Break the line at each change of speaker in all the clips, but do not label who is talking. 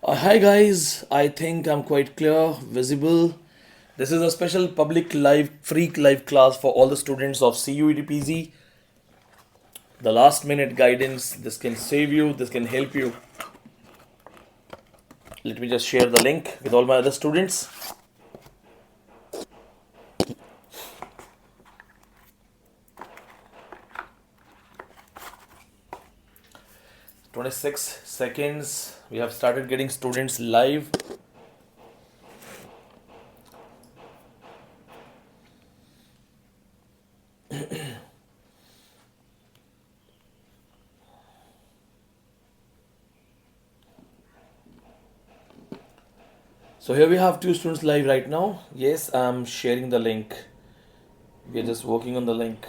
Hi guys, I think I'm quite clear, visible. This is a special public live, free live class for all the students of CUET. The last minute guidance, this can save you, this can help you. Let me just share the link with all my other students. "26 seconds. We have started getting students live. So here we have two students live right now. Yes, I'm sharing the link. We are just working on the link.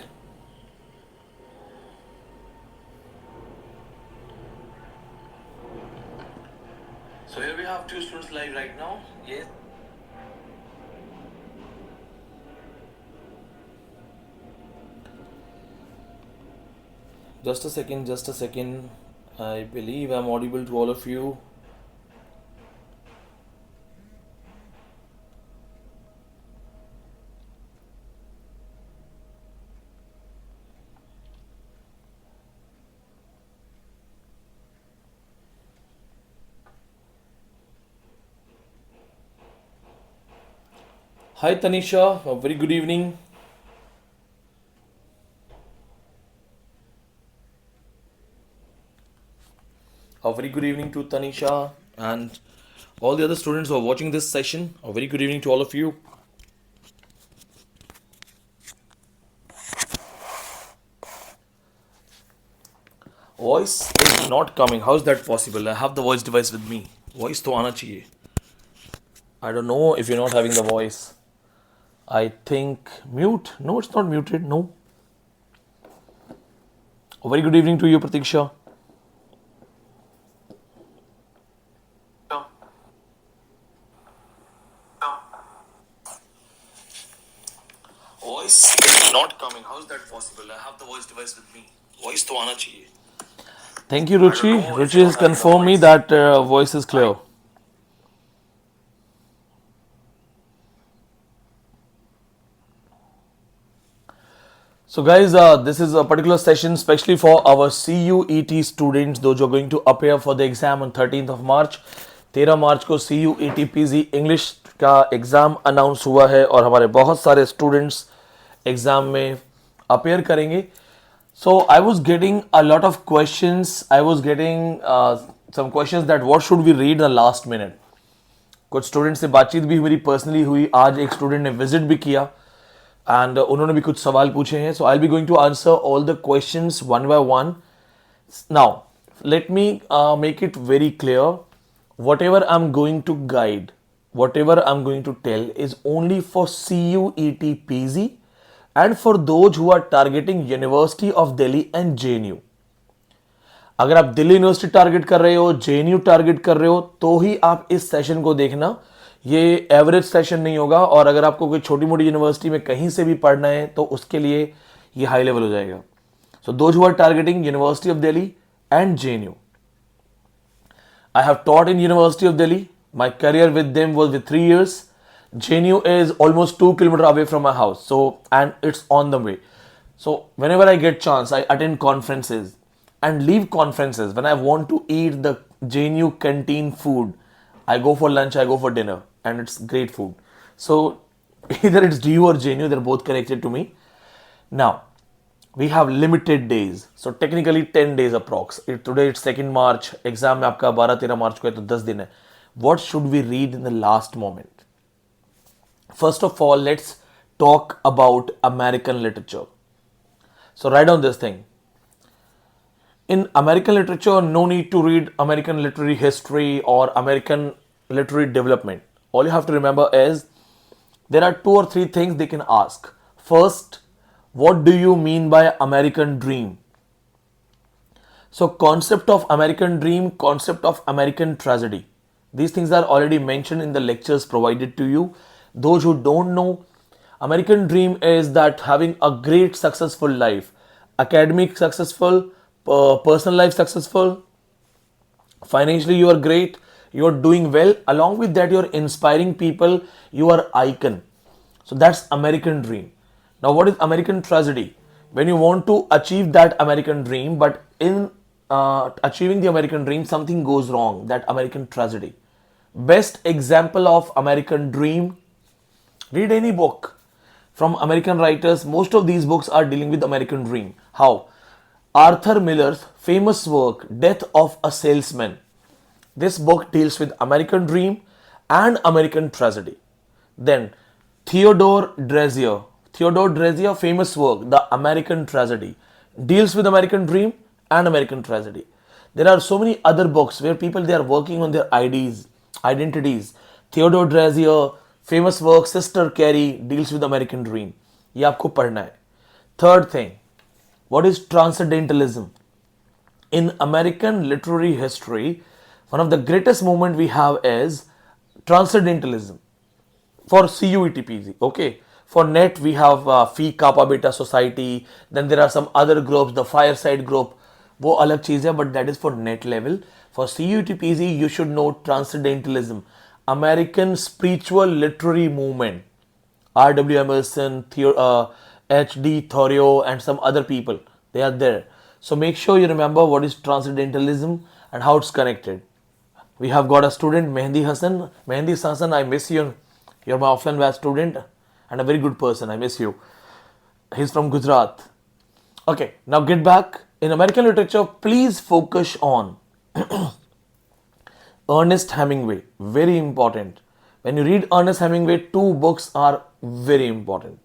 So here we have two students live right now. Yes. Just a second, just a second. I believe I'm audible to all of you. Hi Tanisha, a very good evening. A very good evening to Tanisha and all the other students who are watching this session. A very good evening to all of you. Voice is not coming. How is that possible? I have the voice device with me. Voice to आना चाहिए. I don't know if you're not having the voice. I think mute. No, it's not muted. No. A very good evening to you, Pratiksha. Voice is not coming. How is that possible? I have the voice device with me. Voice to आना चाहिए. Thank you, Ruchi. Ruchi has confirmed me that voice is clear. So guys, this is a particular session especially for our CUET students, those who are going to appear for the exam on 13th of March. 13 मार्च को CUET PG English का exam announce हुआ है और हमारे बहुत सारे students exam में appear करेंगे. So I was getting a lot of questions. I was getting some questions that what should we read the last minute. कुछ स्टूडेंट से बातचीत भी मेरी पर्सनली हुई. आज एक स्टूडेंट ने विजिट भी किया एंड उन्होंने भी कुछ सवाल पूछे हैं. So I will be going to answer all the questions one by one. Now let me make it very clear. Whatever I'm going to guide, whatever I'm going to tell is only for CUET PG and for those who are targeting University of Delhi and JNU. अगर आप Delhi university target कर रहे हो, JNU target कर रहे हो, तो ही आप इस सेशन को देखना. ये एवरेज सेशन नहीं होगा और अगर आपको कोई छोटी मोटी यूनिवर्सिटी में कहीं से भी पढ़ना है तो उसके लिए ये हाई लेवल हो जाएगा. So those who are targeting university of Delhi and JNU. I have taught in University of Delhi. My career with them was with 3 years. JNU is almost 2 kilometers away from my house. So, and it's on the way. So, whenever I get chance, I attend conferences and leave conferences. When I want to eat the JNU canteen food, I go for lunch, I go for dinner, and it's great food. So, either it's DU or JNU, they're both connected to me. Now, we have limited days, so technically 10 days approx. Today it's 2nd March, exam में आपका 12-13 मार्च को है तो 10 दिन है. What should we read in the last moment? First of all, let's talk about American literature. So write down this thing. In American literature, no need to read American literary history or American literary development. All you have to remember is there are 2 or 3 things they can ask. First, what do you mean by American dream? So concept of American dream, concept of American tragedy. These things are already mentioned in the lectures provided to you. Those who don't know, American dream is that having a great successful life, academic successful, personal life successful, financially you are great, you are doing well. Along with that, you are inspiring people. You are icon. So that's American dream. Now, what is American tragedy? When you want to achieve that American dream, but in achieving the American dream, something goes wrong. That American tragedy. Best example of American dream. Read any book from American writers. Most of these books are dealing with American dream. How? Arthur Miller's famous work, Death of a Salesman. This book deals with American dream and American tragedy. Then Theodore Drezier famous work, The American Tragedy, deals with American dream and American tragedy. There are so many other books where people they are working on their identities. Theodore Drezier famous work, Sister Carrie, deals with American dream. ये आपको पढ़ना है. Third thing, what is transcendentalism? In American literary history, one of the greatest movement we have is transcendentalism. For CUET, okay. For NET, we have Phi Kappa Beta Society. Then there are some other groups, the Fireside group. वो अलग चीज़ है, but that is for NET level. For CUET you should know transcendentalism, American spiritual literary movement. R.W. Emerson, H.D. Thoreau, and some other people. They are there. So make sure you remember what is transcendentalism and how it's connected. We have got a student, Mehndi Hassan. Mehndi Hassan, I miss you. You're my offline batch student and a very good person. I miss you. He's from Gujarat. Okay, now get back. In American literature, please focus on Ernest Hemingway. Very important. When you read Ernest Hemingway, two books are very important.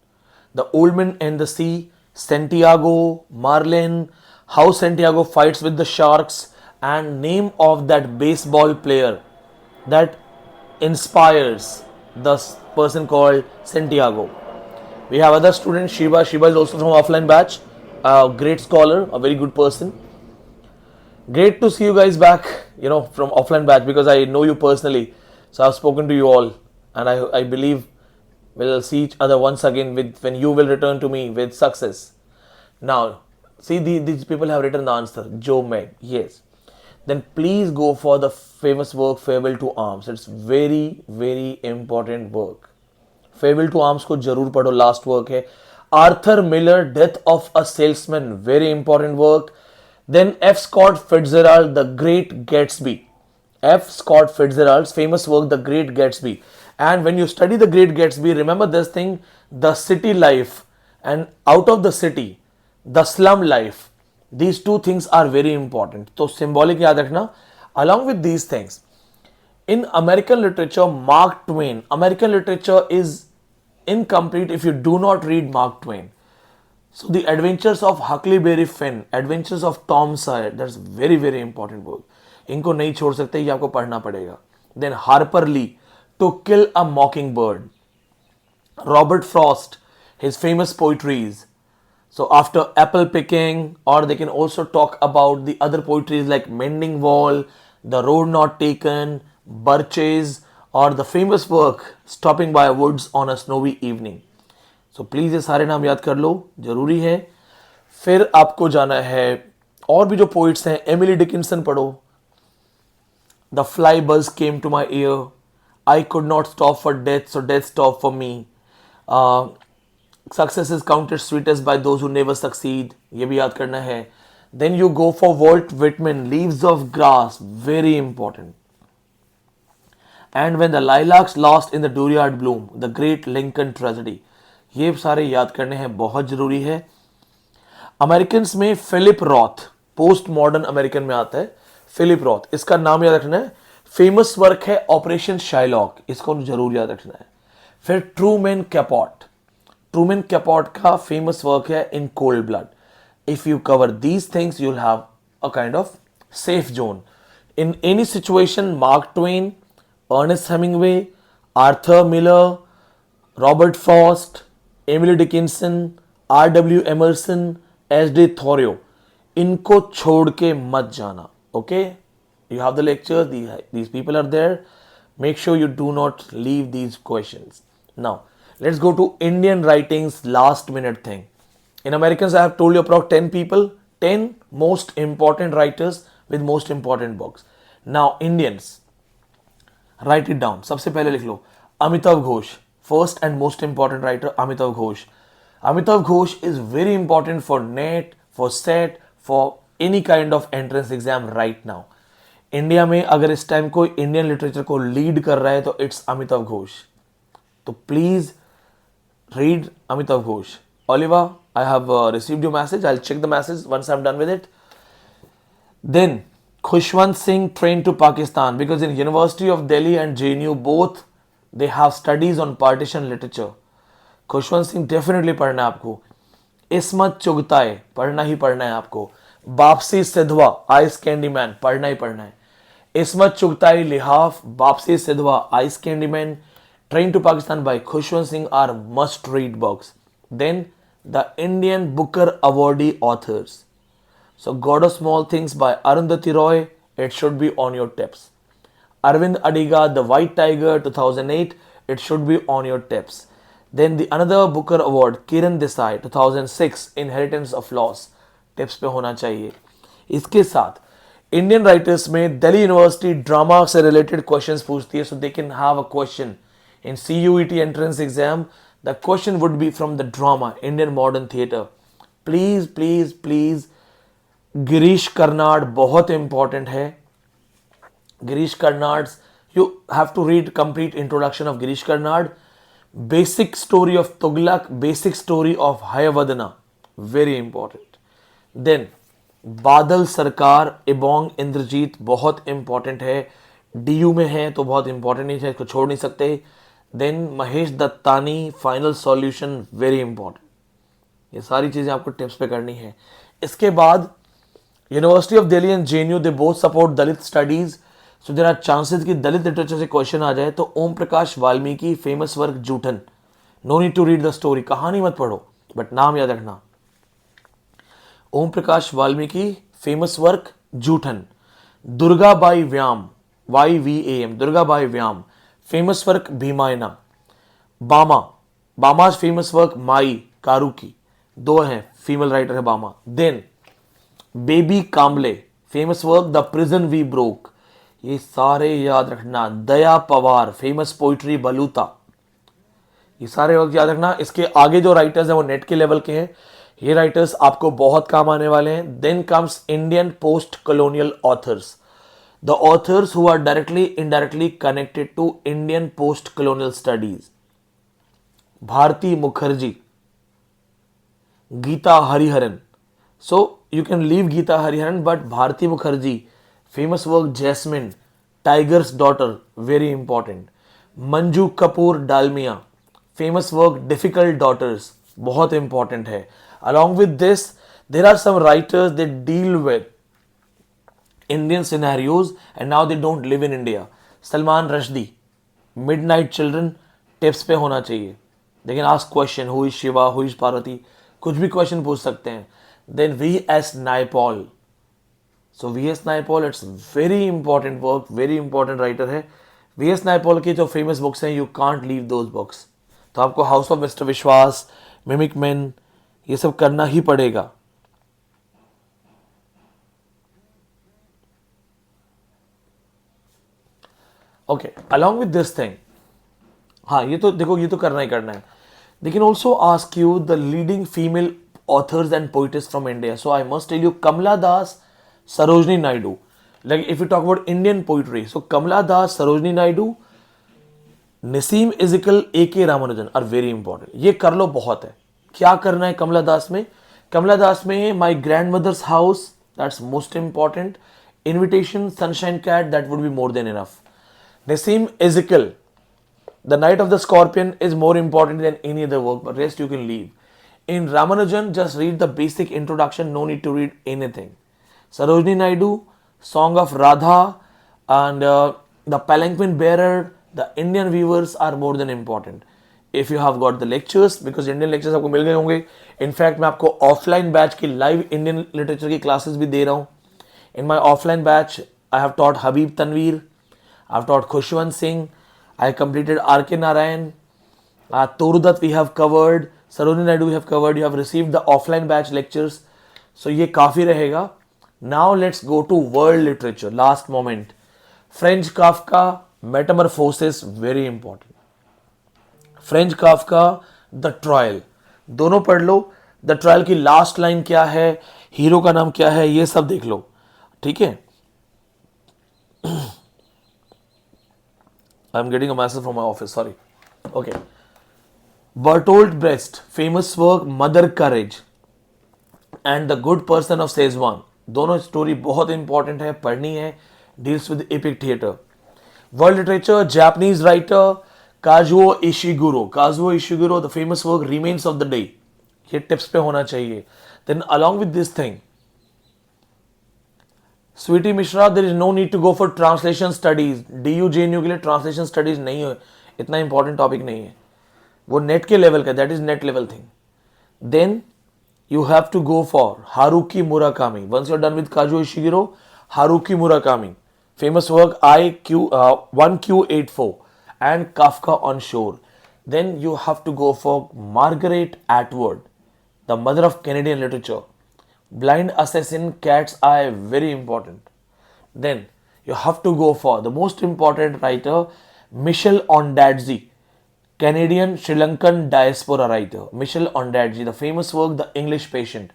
The Old Man and the Sea, Santiago, Marlin, How Santiago Fights with the Sharks, and name of that baseball player that inspires the person called Santiago. We have other student, Shiva. Shiva is also from offline batch. A great scholar, a very good person. Great to see you guys back, from offline batch because I know you personally. So I've spoken to you all and I believe we'll see each other once again when you will return to me with success. Now, see these people have written the answer. Joe Meg, yes. Then please go for the famous work Farewell to Arms. It's very, very important work. Farewell to Arms को जरूर पढ़ो, last work है. Arthur Miller, Death of a Salesman, very important work. Then F. Scott Fitzgerald, The Great Gatsby. F. Scott Fitzgerald's famous work, The Great Gatsby. And when you study The Great Gatsby, remember this thing, the city life and out of the city, the slum life. These two things are very important. So symbolic याद रखना. Along with these things, in American literature, Mark Twain. American literature is incomplete if you do not read Mark Twain. So the Adventures of Huckleberry Finn, Adventures of Tom Sawyer, that's very, very important book. इनको नहीं छोड़ सकते, ये आपको पढ़ना पड़ेगा. Then Harper Lee, To Kill a Mockingbird. Robert Frost, his famous poetries. So after apple picking, or they can also talk about the other poetries like Mending Wall, The Road Not Taken, Birches, or the famous work Stopping by Woods on a Snowy Evening. So please ये सारे नाम याद कर लो, जरूरी है. फिर आपको जाना है और भी जो पोइट्स हैं, एमिली डिकिंसन पढ़ो. The fly buzz came to my ear. I could not stop for death, so death stopped for me. Success is counted sweetest by those who never succeed. ये भी याद करना है. Then you go for Walt Whitman, Leaves of Grass, very important. And when the lilacs lost in the dooryard bloom, The Great Lincoln Tragedy. ये सारे याद करने हैं, बहुत जरूरी है. अमेरिकन्स में फिलिप रॉथ, पोस्ट मॉडर्न अमेरिकन में आता है. फिलिप रॉथ, इसका नाम याद रखना है. फेमस वर्क है ऑपरेशन शाइलॉक, इसको जरूर याद रखना है. फिर ट्रूमैन कैपोट, ट्रूमैन कैपोट का फेमस वर्क है in cold blood. If you cover these things you will have a kind of safe zone in any situation. Mark Twain, Ernest Hemingway, Arthur Miller, Robert Frost, Emily Dickinson, R.W. Emerson, H.D. Thoreau, इनको छोड़ के मत जाना. Okay, you have the lecture, these people are there. Make sure you do not leave these questions. Now let's go to Indian writings, last minute thing. In Americans, I have told you about 10 people, 10 most important writers with most important books. Now Indians, write it down, सबसे पहले लिख लो Amitabh Ghosh, first and most important writer Amitabh Ghosh. Amitabh Ghosh is very important for NET, for SET, for any kind of entrance exam right now. India में अगर इस time कोई Indian literature को lead कर रहा है तो इट्स अमिताभ घोष. तो please read Amitabh Ghosh. Oliver, I have received your message. I'll check the message once I'm done with it. Then, Khushwant Singh trained to Pakistan because in University of Delhi and JNU both they have studies on partition literature. Khushwant Singh definitely पढ़ना है आपको. इस्मत चुगताई पढ़ना ही पढ़ना है आपको. Bapsi Sidhwa ice candy man पढ़ना ही पढ़ना है. Ismat Chughtai Lihaaf, Bapsi Sidhwa ice candy man, train to Pakistan by Khushwant Singh are must read books. Then the Indian Booker awardee authors. So God of Small Things by Arundhati Roy, it should be on your tips. Arvind Adiga, The White Tiger 2008, it should be on your tips. Then the another Booker award, Kiran Desai 2006, Inheritance of Loss, tips पे होना चाहिए. इसके साथ Indian writers में Delhi University drama से related questions पूछती है, so they can have a question in CUET entrance exam. The question would be from the drama, Indian modern theatre. Please, please, please, Girish Karnad बहुत इंपॉर्टेंट है. Girish Karnad, you have to read complete introduction of Girish Karnad, basic story of Tughlaq, basic story of हयवदना, very important. Then बादल सरकार, इबोंग इंद्रजीत बहुत important है. DU में है तो बहुत इंपॉर्टेंट नहीं है, इसको छोड़ नहीं सकते. Then Mahesh Dattani, final solution, very important. ये सारी चीजें आपको टिप्स पे करनी है. इसके बाद university of Delhi and JNU they both support Dalit studies, so there are chances कि दलित लिटरेचर से क्वेश्चन आ जाए. तो Om Prakash Valmiki famous work Joothan, no need to read the story, कहानी मत पढ़ो बट नाम याद रखना. Om Prakash Valmiki famous work Joothan. Durgabai Vyam, YVAM, Durgabai व्याम, फेमस वर्क भीमायना. बामा, बामाज फेमस वर्क माई कारुकी, दो हैं, फीमेल राइटर है Bama. Then Baby Kamble, famous work the prison we broke, ये सारे याद रखना. दया पवार, फेमस पोइट्री बलूता, ये सारे वर्क याद रखना. इसके आगे जो राइटर्स हैं वो नेट के लेवल के हैं, ये राइटर्स आपको बहुत काम आने वाले हैं. Then comes Indian post colonial authors, the authors who are directly indirectly connected to Indian post colonial studies. Bharti Mukherjee, Geeta Hariharan, so you can leave Geeta Hariharan but Bharti Mukherjee, famous work Jasmine, Tiger's Daughter, very important. Manju Kapoor Dalmia, famous work Difficult Daughters, बहुत important है. Along with this there are some writers that deal with Indian scenarios and now they don't live in India. Salman Rushdie, Midnight Children, tips पे होना चाहिए. They can ask question, who is Shiva, who is Parvati, कुछ भी question पूछ सकते हैं. Then V.S. Naipaul, so V.S. Naipaul, it's very important work, very important writer है. V.S. Naipaul की जो फेमस बुक्स हैं, you can't leave those books. तो आपको हाउस ऑफ मिस्टर विश्वास, मिमिक मैन, ये सब करना ही पड़ेगा. Okay, along with this thing, हाँ ये तो देखो, ये तो करना ही करना है. They can also ask you the leading female authors and poets from India. So I must tell you Kamala Das, Sarojini Naidu. Like if you talk about Indian poetry, so Kamala Das, Sarojini Naidu, Nissim Ezekiel, A.K. Ramanujan are very important. ये कर लो, बहुत है. क्या करना है कमला दास में? कमला दास में my grandmother's house, that's most important. Invitation, sunshine cat, that would be more than enough. Nasim Ezekiel, The Night of the Scorpion is more important than any other work, but rest you can leave. In Ramanujan, just read the basic introduction, no need to read anything. Sarojini Naidu, Song of Radha, and The Palanquin Bearer, the Indian weavers are more than important. If you have got the lectures, because Indian lectures आपको मिल गए होंगे. In fact, मैं आपको offline batch की live Indian literature की classes भी दे रहा हूँ. In my offline batch, I have taught Habib Tanveer, I've taught Khushwant Singh, I completed R.K. Narayan, Torudat we have covered, Sarojini Naidu we have covered. You have received the offline batch lectures, so ये काफ़ी रहेगा. Now let's go to world literature. Last moment. French Kafka, metamorphosis very important, French Kafka the trial, दोनों पढ़ लो। The trial की last line क्या है, hero का नाम क्या है, ये सब देख लो, ठीक है। I am getting a message from my office, sorry. Okay, Bertolt Brecht famous work Mother Courage and the Good Person of Szechwan, दोनों स्टोरी बहुत इंपॉर्टेंट है, पढ़नी है, deals with epic theatre. World literature, Japanese writer Kazuo Ishiguro the famous work Remains of the Day, ये tips पे होना चाहिए। Then along with this thing, Sweety Mishra, there is no need to go for translation studies, DU JNU के लिए translation studies नहीं है, इतना important topic नहीं है, वो नेट के लेवल का, that is NET level thing. Then you have to go for Haruki Murakami. Once you're done with Kazuo Ishiguro, Haruki Murakami, famous work IQ1Q84 and Kafka on Shore. Then you have to go for Margaret Atwood, the mother of Canadian literature. Blind Assassin, Cat's Eye, very important. Then you have to go for the most important writer, Michel Ondaatje, Canadian Sri Lankan diaspora writer Michel Ondaatje, the famous work The English Patient.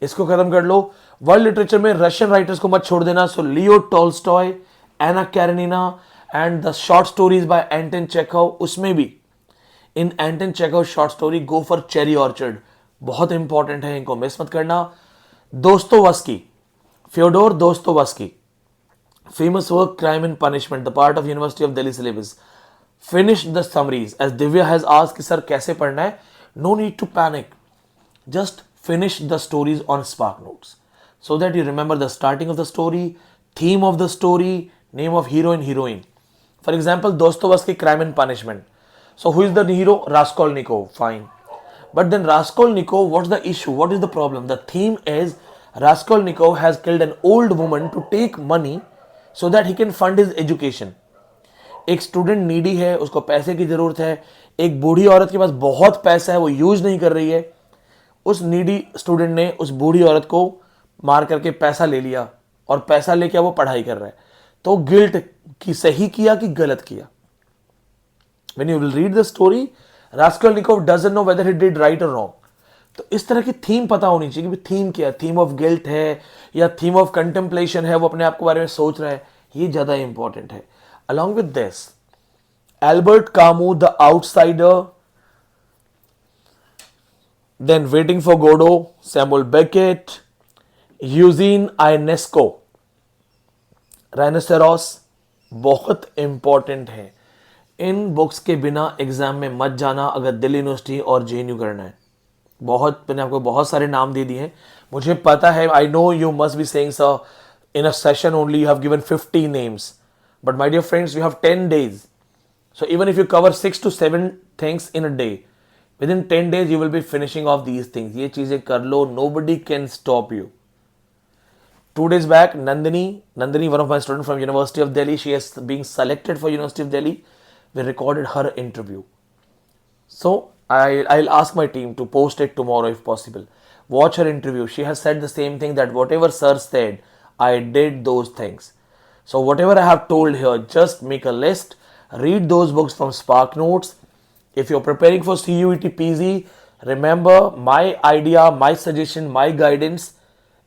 इसको खत्म कर लो। World literature में Russian writers को मत छोड़ देना, so Leo Tolstoy, Anna Karenina and the short stories by Anton Chekhov, उसमें भी in Anton Chekhov short story go for cherry orchard, बहुत इंपॉर्टेंट है, इनको मिस मत करना। Dostoevsky, Fyodor Dostoevsky, famous work Crime and Punishment, the part of University of Delhi syllabus. Finish the summaries. As Divya has asked कि sir कैसे पढ़ना है, no need to panic, just finish the stories on Spark Notes so that you remember the starting of the story, theme of the story, name of hero and heroine. For example, Dostoevsky Crime and Punishment. So who is the hero? Raskolnikov, fine. But then Raskolnikov, what's the issue? What is the problem? The theme is Raskolnikov has killed an old woman to take money so that he can fund his education. एक student needy है, उसको पैसे की जरूरत है, एक बूढ़ी औरत के पास बहुत पैसा है, वो यूज नहीं कर रही है, उस नीडी स्टूडेंट ने उस बूढ़ी औरत को मार करके पैसा ले लिया और पैसा लेके वो पढ़ाई कर रहा है, तो गिल्ट की सही किया कि गलत किया? When you will read the story, Raskolnikov doesn't know whether he did right or wrong. तो इस तरह की थीम पता होनी चाहिए कि थीम क्या है, थीम ऑफ गिल्ट है या थीम ऑफ कंटेम्पलेशन है, वो अपने आप के बारे में सोच रहा है, ये ज्यादा इंपॉर्टेंट है। Along with this, Albert Camus, The Outsider, then Waiting for Godot, Samuel Beckett, Eugene Ionesco, Rhinoceros, बहुत इंपॉर्टेंट है। इन बुक्स के बिना एग्जाम में मत जाना अगर दिल्ली यूनिवर्सिटी और JNU करना है। बहुत, मैंने आपको बहुत सारे नाम दे दिए हैं, मुझे पता है, I know you must be saying sir in a session only you have given 50 names, but my dear friends, you have 10 days, so even if you cover 6 to 7 things in a day, within 10 days you will be finishing off these things. ये चीजें कर लो, nobody can stop you. 2 days back, Nandini, one of my students from University of Delhi, she is being selected for University of Delhi, we recorded her interview, so I'll ask my team to post it tomorrow if possible. Watch her interview. She has said the same thing, that whatever sir said, I did those things. So whatever I have told here, just make a list, read those books from Spark Notes. If you're preparing for CUET PG, remember my idea, my suggestion, my guidance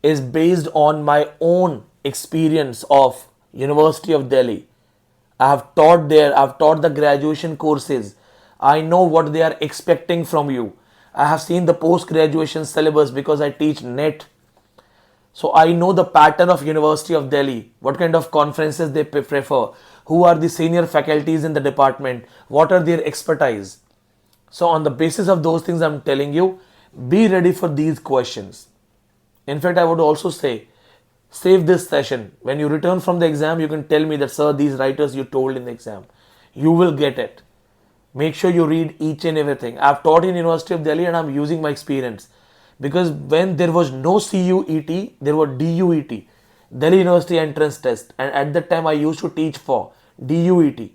is based on my own experience of University of Delhi. I have taught there, I've taught the graduation courses. I know what they are expecting from you. I have seen the post-graduation syllabus because I teach NET. So I know the pattern of University of Delhi, what kind of conferences they prefer, who are the senior faculties in the department, what are their expertise. So on the basis of those things I'm telling you, be ready for these questions. In fact, I would also say, save this session. When you return from the exam, you can tell me that, sir, these writers you told in the exam. You will get it. Make sure you read each and everything. I've taught in University of Delhi and I'm using my experience. Because when there was no CUET, there was DUET, Delhi University Entrance Test, and at that time I used to teach for DUET.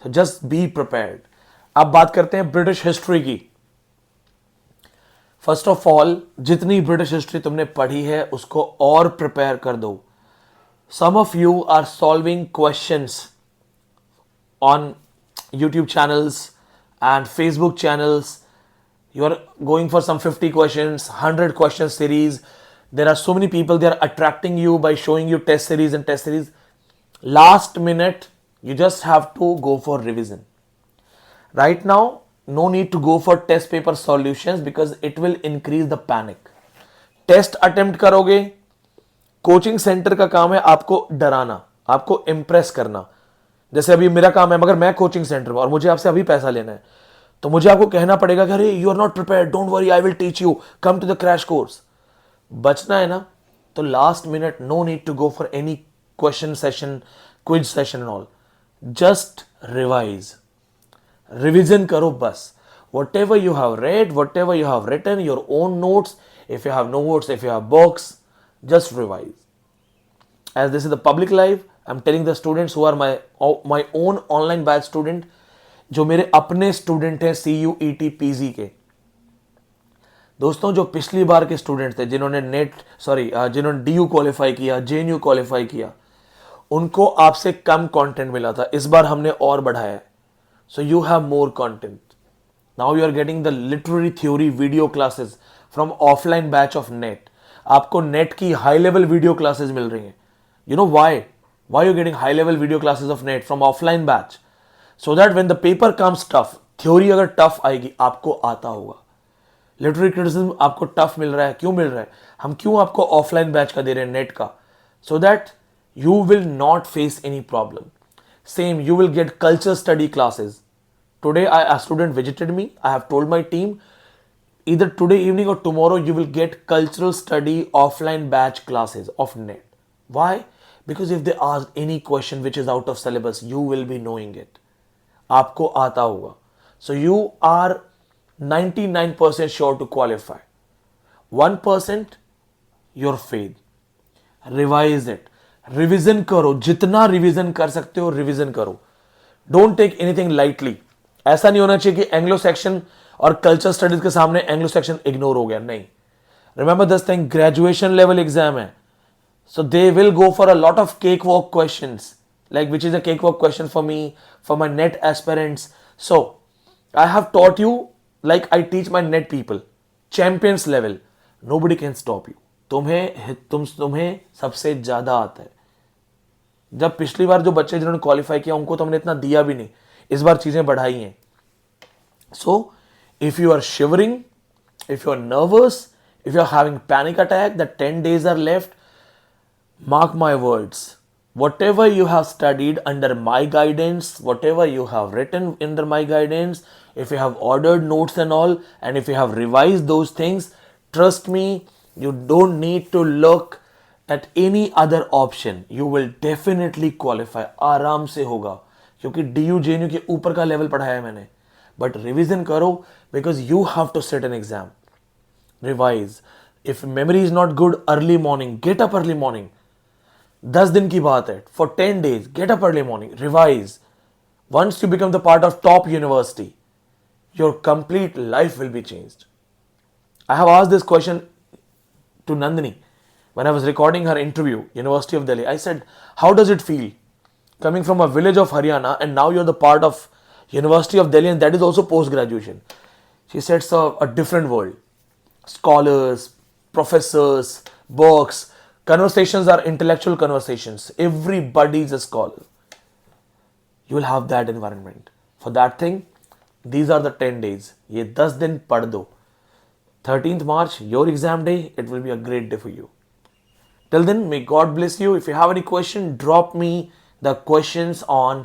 So just be prepared. अब बात करते हैं British history की। First of all, जितनी British history तुमने पढ़ी है उसको और प्रिपेयर कर दो। Some of you are solving questions on YouTube channels and Facebook channels. You are going for some 50 questions, 100 question series. There are so many people, they are attracting you by showing you test series and test series. Last minute, you just have to go for revision. Right now, no need to go for test paper solutions because it will increase the panic. Test attempt करोगे, coaching centre का काम है आपको डराना, आपको Impress करना. जैसे अभी मेरा काम है, मगर मैं कोचिंग सेंटर में और मुझे आपसे अभी पैसा लेना है, तो मुझे आपको कहना पड़ेगा कि अरे you are not prepared, don't worry, I will teach you, come to the crash course. बचना है ना, तो last minute no need to go for any question session, quiz session and all. Just revise, revision करो बस. Whatever you have read, whatever you have written, your own notes, if you have notes, if you have books, just revise. As this is the public live, I'm telling the students who are my own online batch student, जो मेरे अपने student हैं CUET PG के. दोस्तों, जो पिछली बार के student थे जिन्होंने जिन्होंने DU क्वालिफाई किया, JNU क्वालिफाई किया, उनको आपसे कम कंटेंट मिला था. इस बार हमने और बढ़ाया है. So you have more content. Now you are getting the literary theory video classes from offline batch of NET. आपको NET की high level video classes मिल रही हैं. You know why? Why you getting high level video classes of NET from offline batch? So that when the paper comes tough, theory अगर tough आएगी, आपको आता होगा. Literary criticism आपको tough मिल रहा है, क्यों मिल रहा है? हम क्यों आपको offline batch का दे रहे हैं NET का? So that you will not face any problem. Same, you will get culture study classes. Today a student visited me. I have told my team either today evening or tomorrow you will get cultural study offline batch classes of NET. Why? Because if they ask any question which is out of syllabus, you will be knowing it. आपको आता होगा. So you are 99% sure to qualify. 1% your faith. Revise it. Revision करो, जितना revision कर सकते हो revision करो. Don't take anything lightly. ऐसा नहीं होना चाहिए कि एंग्लो सेक्शन और कल्चर स्टडीज के सामने एंग्लो सेक्शन इग्नोर हो गया. नहीं, remember this thing, graduation level exam है. So they will go for a lot of cake walk questions, like which is a cake walk question for me, for my NET aspirants. So I have taught you like I teach my NET people, champions level. Nobody can stop you. तुम्हें सबसे ज्यादा आता है. जब पिछली बार जो बच्चे जिन्होंने क्वालिफाई किया उनको तो हमने इतना दिया भी नहीं, इस बार चीजें बढ़ाई हैं. So if you are shivering, if you are nervous, if you are having panic attack, the 10 days are left, mark my words, whatever you have studied under my guidance, whatever you have written under my guidance, if you have ordered notes and all, and if you have revised those things, trust me, you don't need to look at any other option. You will definitely qualify. आराम से होगा, क्योंकि DU JNU के ऊपर का level पढ़ाया है मैंने. बट रिविजन करो, because you have to sit an exam. Revise. If memory is not good, early morning, get up early morning. 10 दिन की बात है, for 10 days get up early morning, revise. Once you become the part of top university, your complete life will be changed. I have asked this question to Nandini when I was recording her interview, University of Delhi. I said, how does it feel coming from a village of Haryana and now you're the part of University of Delhi and that is also post-graduation? She said, it's a different world. Scholars, professors, books, conversations are intellectual conversations. Everybody is a scholar. You will have that environment. For that thing, these are the 10 days. ये 10 दिन पढ़ दो. 13th March, your exam day, it will be a great day for you. Till then, may God bless you. If you have any question, drop me the questions on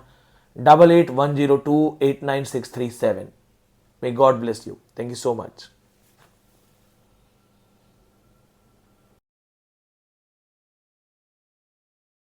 8810289637. May God bless you. Thank you so much.